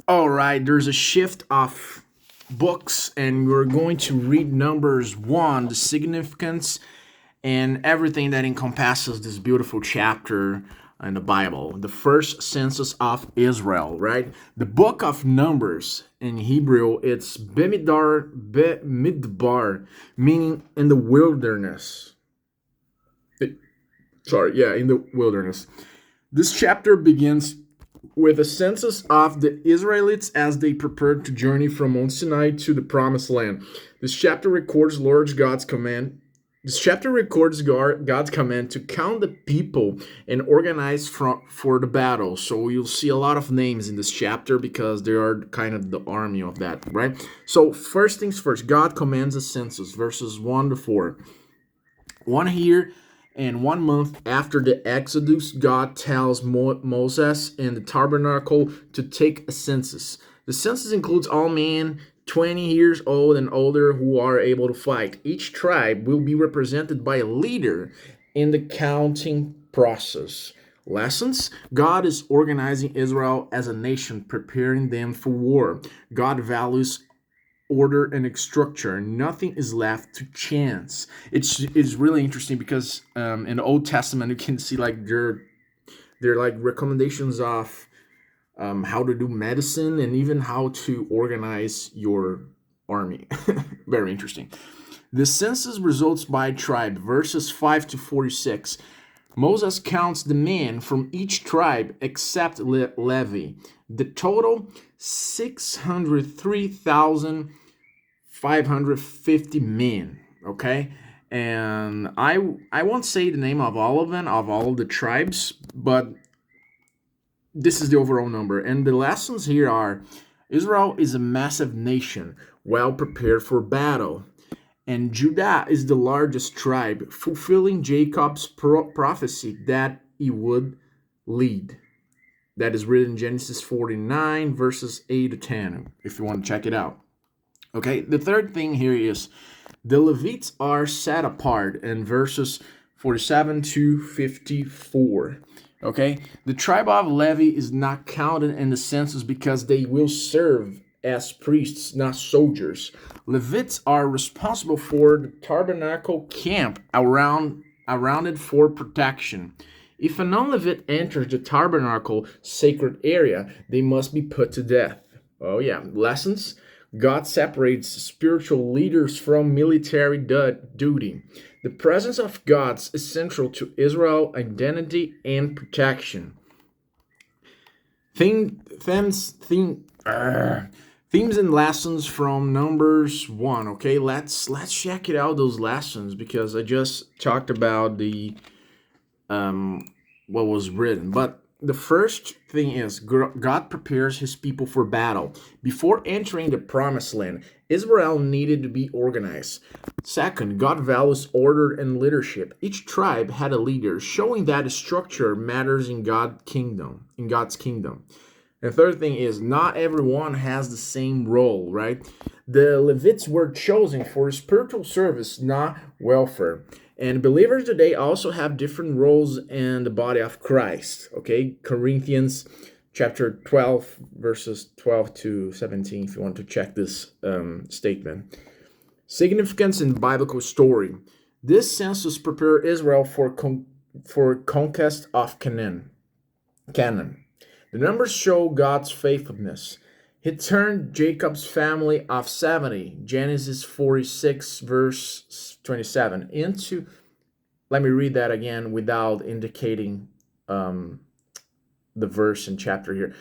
All right, there's a shift of books, and we're going to read Numbers 1, the significance and everything that encompasses this beautiful chapter in the Bible. The first census of Israel, right? The book of Numbers in Hebrew, it's Bemidbar, meaning in the wilderness. In the wilderness. This chapter begins with a census of the Israelites as they prepared to journey from Mount Sinai to the Promised Land. This chapter records God's command to count the people and organize for the battle. So you'll see a lot of names in this chapter because they are kind of the army of that, right? So first things first, God commands a census, verses 1 to 4. 1 year and 1 month after the Exodus, God tells Moses and the tabernacle to take a census. The census includes all men 20 years old and older who are able to fight. Each tribe will be represented by a leader in the counting process. Lessons: God is organizing Israel as a nation, preparing them for war. God values order and structure. Nothing is left to chance. It's really interesting because in the Old Testament you can see like they're like recommendations of how to do medicine and even how to organize your army. Very interesting. The census results by tribe, verses 5 to 46. Moses counts the men from each tribe except Levi. The total 603,550 men. Okay, and I won't say the name of all of them, of all of the tribes, but this is the overall number. And the lessons here are: Israel is a massive nation, well prepared for battle. And Judah is the largest tribe, fulfilling Jacob's prophecy that he would lead. That is written in Genesis 49, verses 8 to 10, if you want to check it out. Okay, the third thing here is the Levites are set apart in verses 47 to 54. Okay, the tribe of Levi is not counted in the census because they will serve as priests, not soldiers. Levites are responsible for the tabernacle camp around it for protection. If a non-Levite enters the tabernacle sacred area, they must be put to death. Oh yeah, lessons. God separates spiritual leaders from military duty. The presence of God is central to Israel's identity and protection. Themes and lessons from Numbers 1. Okay, let's check it out, those lessons, because I just talked about the what was written. But the first thing is God prepares his people for battle. Before entering the Promised Land, Israel needed to be organized. Second, God values order and leadership. Each tribe had a leader, showing that structure matters in God's kingdom. The third thing is not everyone has the same role, right? The Levites were chosen for spiritual service, not welfare. And believers today also have different roles in the body of Christ. Okay, Corinthians chapter 12, verses 12 to 17, if you want to check this statement. Significance in biblical story. This census prepared Israel for conquest of Canaan. The numbers show God's faithfulness. He turned Jacob's family of 70, Genesis 46, verse 27, into, let me read that again without indicating the verse and chapter here.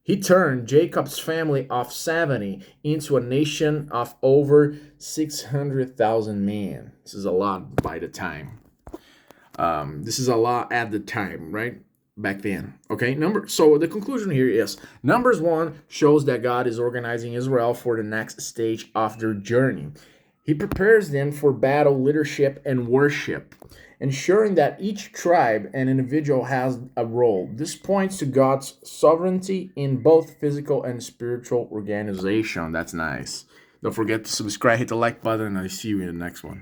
He turned Jacob's family of 70 into a nation of over 600,000 men. This is a lot by the time. This is a lot at the time, right? Back then. Okay, so the conclusion here is Numbers 1 shows that God is organizing Israel for the next stage of their journey. He prepares them for battle, leadership, and worship, ensuring that each tribe and individual has a role. This points to God's sovereignty in both physical and spiritual organization. That's nice. Don't forget to subscribe, hit the like button, and I'll see you in the next one.